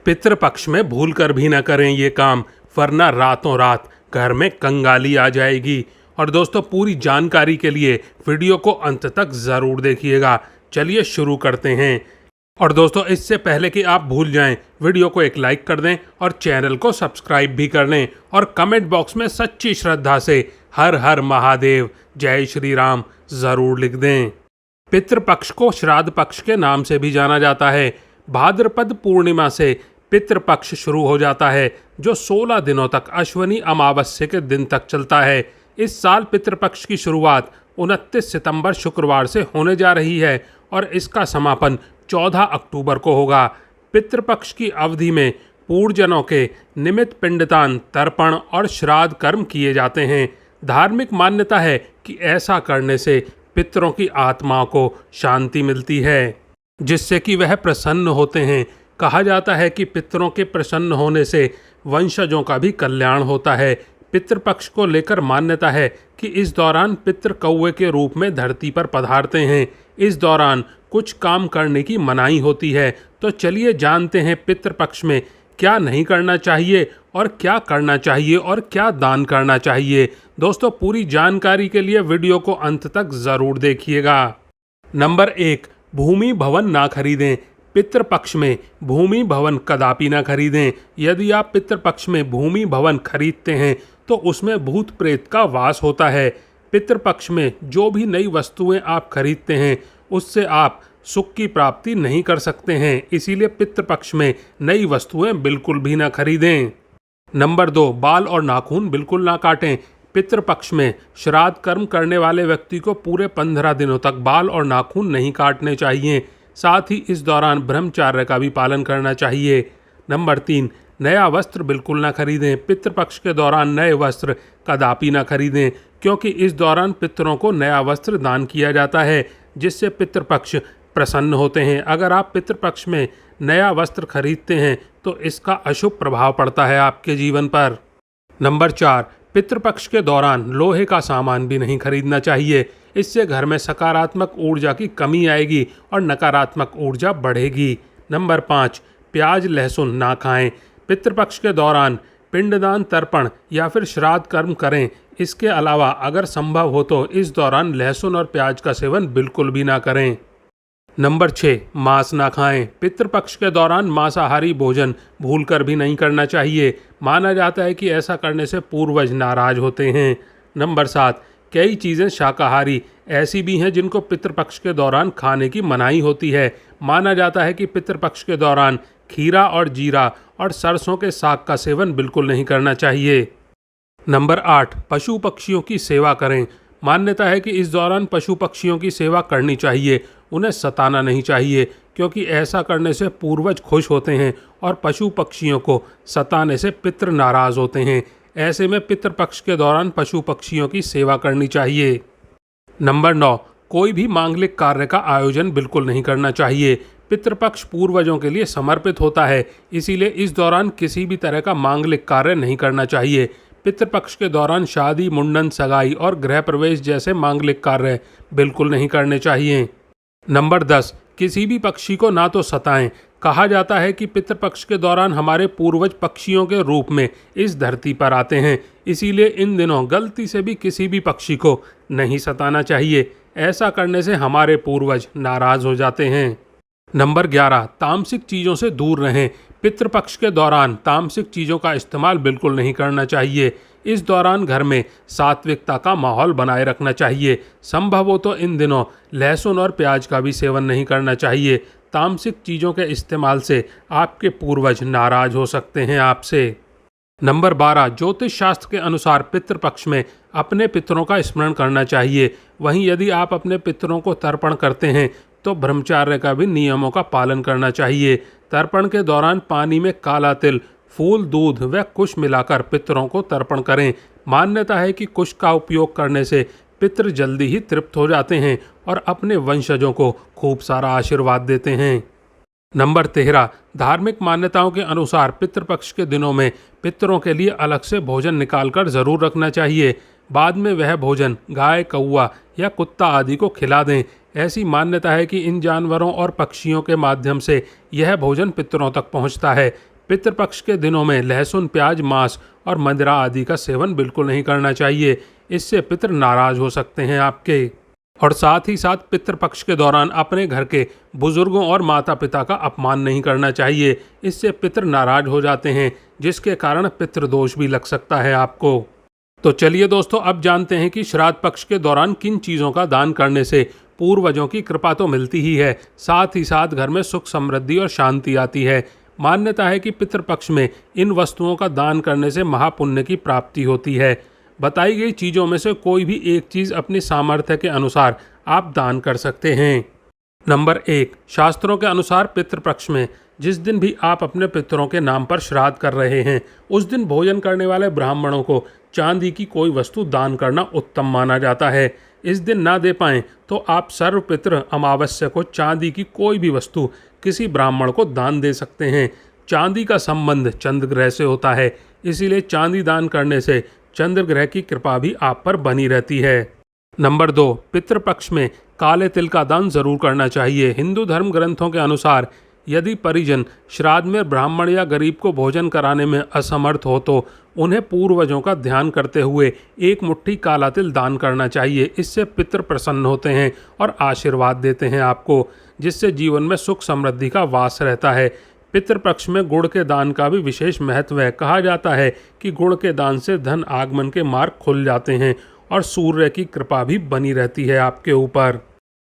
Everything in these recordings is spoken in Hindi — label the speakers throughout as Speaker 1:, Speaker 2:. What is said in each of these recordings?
Speaker 1: पितृपक्ष में भूल कर भी न करें ये काम, वरना रातों रात घर में कंगाली आ जाएगी। और दोस्तों, पूरी जानकारी के लिए वीडियो को अंत तक ज़रूर देखिएगा। चलिए शुरू करते हैं। और दोस्तों, इससे पहले कि आप भूल जाएं, वीडियो को एक लाइक कर दें और चैनल को सब्सक्राइब भी कर लें और कमेंट बॉक्स में सच्ची श्रद्धा से हर हर महादेव, जय श्री राम ज़रूर लिख दें। पितृपक्ष को श्राद्ध पक्ष के नाम से भी जाना जाता है। भाद्रपद पूर्णिमा से पितृपक्ष शुरू हो जाता है, जो 16 दिनों तक अश्वनी अमावस्या के दिन तक चलता है। इस साल पितृपक्ष की शुरुआत 29 सितंबर शुक्रवार से होने जा रही है और इसका समापन 14 अक्टूबर को होगा। पितृपक्ष की अवधि में पूर्वजनों के निमित्त पिंडदान, तर्पण और श्राद्ध कर्म किए जाते हैं। धार्मिक मान्यता है कि ऐसा करने से पितरों की आत्माओं को शांति मिलती है, जिससे कि वह प्रसन्न होते हैं। कहा जाता है कि पितरों के प्रसन्न होने से वंशजों का भी कल्याण होता है। पितृपक्ष को लेकर मान्यता है कि इस दौरान पितृ कौवे के रूप में धरती पर पधारते हैं। इस दौरान कुछ काम करने की मनाही होती है। तो चलिए जानते हैं पितृपक्ष में क्या नहीं करना चाहिए और क्या करना चाहिए और क्या दान करना चाहिए। दोस्तों, पूरी जानकारी के लिए वीडियो को अंत तक ज़रूर देखिएगा। नंबर 1, भूमि भवन ना खरीदें। पितृपक्ष में भूमि भवन कदापि ना खरीदें। यदि आप पितृपक्ष में भूमि भवन खरीदते हैं तो उसमें भूत प्रेत का वास होता है। पितृपक्ष में जो भी नई वस्तुएं आप खरीदते हैं उससे आप सुख की प्राप्ति नहीं कर सकते हैं। इसीलिए पितृपक्ष में नई वस्तुएं बिल्कुल भी ना खरीदें। नंबर 2, बाल और नाखून बिल्कुल ना काटें। पितृपक्ष में श्राद्ध कर्म करने वाले व्यक्ति को पूरे 15 दिनों तक बाल और नाखून नहीं काटने चाहिए। साथ ही इस दौरान ब्रह्मचर्य का भी पालन करना चाहिए। नंबर 3, नया वस्त्र बिल्कुल ना खरीदें। पितृपक्ष के दौरान नए वस्त्र कदापि ना खरीदें, क्योंकि इस दौरान पितरों को नया वस्त्र दान किया जाता है, जिससे पितृपक्ष प्रसन्न होते हैं। अगर आप पितृपक्ष में नया वस्त्र खरीदते हैं तो इसका अशुभ प्रभाव पड़ता है आपके जीवन पर। नंबर 4, पितृपक्ष के दौरान लोहे का सामान भी नहीं खरीदना चाहिए। इससे घर में सकारात्मक ऊर्जा की कमी आएगी और नकारात्मक ऊर्जा बढ़ेगी। नंबर 5, प्याज लहसुन ना खाएं। पितृपक्ष के दौरान पिंडदान, तर्पण या फिर श्राद्ध कर्म करें। इसके अलावा अगर संभव हो तो इस दौरान लहसुन और प्याज का सेवन बिल्कुल भी ना करें। नंबर 6, मांस ना खाएं। पितृपक्ष के दौरान मांसाहारी भोजन भूलकर भी नहीं करना चाहिए। माना जाता है कि ऐसा करने से पूर्वज नाराज होते हैं। नंबर 7, कई चीज़ें शाकाहारी ऐसी भी हैं जिनको पितृपक्ष के दौरान खाने की मनाही होती है। माना जाता है कि पितृपक्ष के दौरान खीरा और जीरा और सरसों के साग का सेवन बिल्कुल नहीं करना चाहिए। नंबर 8, पशु पक्षियों की सेवा करें। मान्यता है कि इस दौरान पशु पक्षियों की सेवा करनी चाहिए, उन्हें सताना नहीं चाहिए, क्योंकि ऐसा करने से पूर्वज खुश होते हैं और पशु पक्षियों को सताने से पितृ नाराज होते हैं। ऐसे में पितृपक्ष के दौरान पशु पक्षियों की सेवा करनी चाहिए। नंबर 9, कोई भी मांगलिक कार्य का आयोजन बिल्कुल नहीं करना चाहिए। पितृपक्ष पूर्वजों के लिए समर्पित होता है, इसीलिए इस दौरान किसी भी तरह का मांगलिक कार्य नहीं करना चाहिए। पितृपक्ष के दौरान शादी, मुंडन, सगाई और गृह प्रवेश जैसे मांगलिक कार्य बिल्कुल नहीं करने चाहिए। नंबर 10, किसी भी पक्षी को ना तो सताएं। कहा जाता है कि पितृपक्ष के दौरान हमारे पूर्वज पक्षियों के रूप में इस धरती पर आते हैं, इसीलिए इन दिनों गलती से भी किसी भी पक्षी को नहीं सताना चाहिए। ऐसा करने से हमारे पूर्वज नाराज हो जाते हैं। नंबर 11, तामसिक चीज़ों से दूर रहें। पितृपक्ष के दौरान तामसिक चीज़ों का इस्तेमाल बिल्कुल नहीं करना चाहिए। इस दौरान घर में सात्विकता का माहौल बनाए रखना चाहिए। संभव हो तो इन दिनों लहसुन और प्याज का भी सेवन नहीं करना चाहिए। तामसिक चीज़ों के इस्तेमाल से आपके पूर्वज नाराज हो सकते हैं आपसे। नंबर 12, ज्योतिष शास्त्र के अनुसार पितृपक्ष में अपने पितरों का स्मरण करना चाहिए। वहीं यदि आप अपने पितरों को तर्पण करते हैं तो ब्रह्मचर्य का भी नियमों का पालन करना चाहिए। तर्पण के दौरान पानी में काला तिल, फूल, दूध व कुश मिलाकर पितरों को तर्पण करें। मान्यता है कि कुश का उपयोग करने से पितृ जल्दी ही तृप्त हो जाते हैं और अपने वंशजों को खूब सारा आशीर्वाद देते हैं। नंबर 13, धार्मिक मान्यताओं के अनुसार पितृपक्ष के दिनों में पितरों के लिए अलग से भोजन निकालकर जरूर रखना चाहिए। बाद में वह भोजन गाय, कौवा या कुत्ता आदि को खिला दें। ऐसी मान्यता है कि इन जानवरों और पक्षियों के माध्यम से यह भोजन पितरों तक पहुंचता है। पितृपक्ष के दिनों में लहसुन, प्याज, मांस और मदिरा आदि का सेवन बिल्कुल नहीं करना चाहिए। इससे पितृ नाराज हो सकते हैं आपके। और साथ ही साथ पितृपक्ष के दौरान अपने घर के बुजुर्गों और माता पिता का अपमान नहीं करना चाहिए। इससे पितृ नाराज हो जाते हैं, जिसके कारण पितृदोष भी लग सकता है आपको। तो चलिए दोस्तों, अब जानते हैं कि श्राद्ध पक्ष के दौरान किन चीज़ों का दान करने से पूर्वजों की कृपा तो मिलती ही है, साथ ही साथ घर में सुख, समृद्धि और शांति आती है। मान्यता है कि पितृपक्ष में इन वस्तुओं का दान करने से महापुण्य की प्राप्ति होती है। बताई गई चीज़ों में से कोई भी एक चीज़ अपनी सामर्थ्य के अनुसार आप दान कर सकते हैं। नंबर 1, शास्त्रों के अनुसार पितृपक्ष में जिस दिन भी आप अपने पितरों के नाम पर श्राद्ध कर रहे हैं, उस दिन भोजन करने वाले ब्राह्मणों को चांदी की कोई वस्तु दान करना उत्तम माना जाता है। इस दिन ना दे पाएं तो आप सर्वपितृ अमावस्या को चांदी की कोई भी वस्तु किसी ब्राह्मण को दान दे सकते हैं। चांदी का संबंध चंद्र ग्रह से होता है, इसीलिए चांदी दान करने से चंद्र ग्रह की कृपा भी आप पर बनी रहती है। नंबर 2, पितृपक्ष में काले तिल का दान जरूर करना चाहिए। हिंदू धर्म ग्रंथों के अनुसार यदि परिजन श्राद्ध में ब्राह्मण या गरीब को भोजन कराने में असमर्थ हो तो उन्हें पूर्वजों का ध्यान करते हुए एक मुट्ठी काला तिल दान करना चाहिए। इससे पितृ प्रसन्न होते हैं और आशीर्वाद देते हैं आपको, जिससे जीवन में सुख समृद्धि का वास रहता है। पितृपक्ष में गुड़ के दान का भी विशेष महत्व है। कहा जाता है कि गुड़ के दान से धन आगमन के मार्ग खुल जाते हैं और सूर्य की कृपा भी बनी रहती है आपके ऊपर।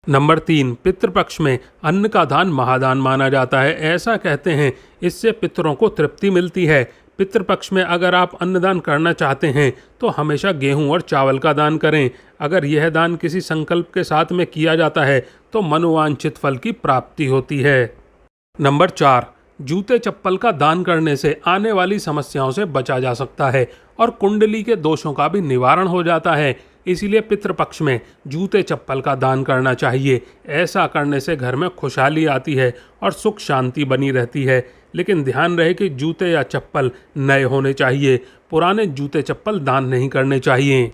Speaker 1: नंबर 3, पितृपक्ष में अन्न का दान महादान माना जाता है। ऐसा कहते हैं इससे पितरों को तृप्ति मिलती है। पितृपक्ष में अगर आप अन्नदान करना चाहते हैं तो हमेशा गेहूं और चावल का दान करें। अगर यह दान किसी संकल्प के साथ में किया जाता है तो मनोवांछित फल की प्राप्ति होती है। नंबर 4, जूते चप्पल का दान करने से आने वाली समस्याओं से बचा जा सकता है और कुंडली के दोषों का भी निवारण हो जाता है। इसीलिए पितृपक्ष में जूते चप्पल का दान करना चाहिए। ऐसा करने से घर में खुशहाली आती है और सुख शांति बनी रहती है। लेकिन ध्यान रहे कि जूते या चप्पल नए होने चाहिए, पुराने जूते चप्पल दान नहीं करने चाहिए।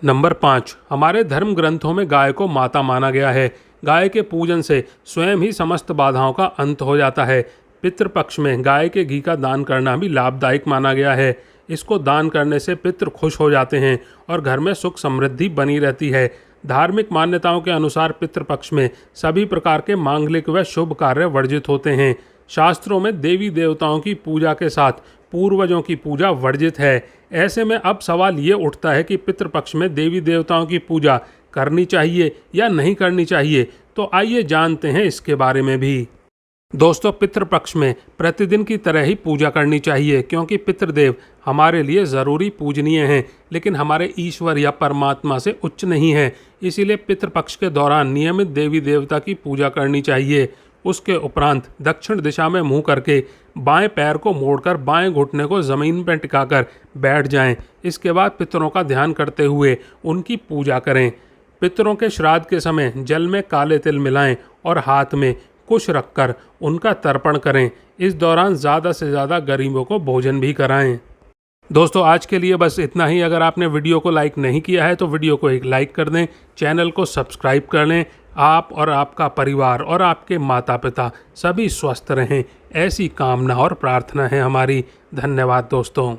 Speaker 1: नंबर 5, हमारे धर्म ग्रंथों में गाय को माता माना गया है। गाय के पूजन से स्वयं ही समस्त बाधाओं का अंत हो जाता है। पितृपक्ष में गाय के घी का दान करना भी लाभदायक माना गया है। इसको दान करने से पितृ खुश हो जाते हैं और घर में सुख समृद्धि बनी रहती है। धार्मिक मान्यताओं के अनुसार पितृपक्ष में सभी प्रकार के मांगलिक व शुभ कार्य वर्जित होते हैं। शास्त्रों में देवी देवताओं की पूजा के साथ पूर्वजों की पूजा वर्जित है। ऐसे में अब सवाल ये उठता है कि पितृपक्ष में देवी देवताओं की पूजा करनी चाहिए या नहीं करनी चाहिए। तो आइए जानते हैं इसके बारे में भी। दोस्तों, पितृपक्ष में प्रतिदिन की तरह ही पूजा करनी चाहिए, क्योंकि पितृदेव हमारे लिए ज़रूरी पूजनीय हैं, लेकिन हमारे ईश्वर या परमात्मा से उच्च नहीं हैं। इसीलिए पितृपक्ष के दौरान नियमित देवी देवता की पूजा करनी चाहिए। उसके उपरांत दक्षिण दिशा में मुंह करके बाएं पैर को मोड़कर बाएं घुटने को ज़मीन पर टिकाकर बैठ जाएं। इसके बाद पितरों का ध्यान करते हुए उनकी पूजा करें। पितरों के श्राद्ध के समय जल में काले तिल मिलाएं और हाथ में कुश रखकर उनका तर्पण करें। इस दौरान ज़्यादा से ज़्यादा गरीबों को भोजन भी कराएं। दोस्तों, आज के लिए बस इतना ही। अगर आपने वीडियो को लाइक नहीं किया है तो वीडियो को एक लाइक कर दें, चैनल को सब्सक्राइब कर लें। आप और आपका परिवार और आपके माता पिता सभी स्वस्थ रहें, ऐसी कामना और प्रार्थना है हमारी। धन्यवाद दोस्तों।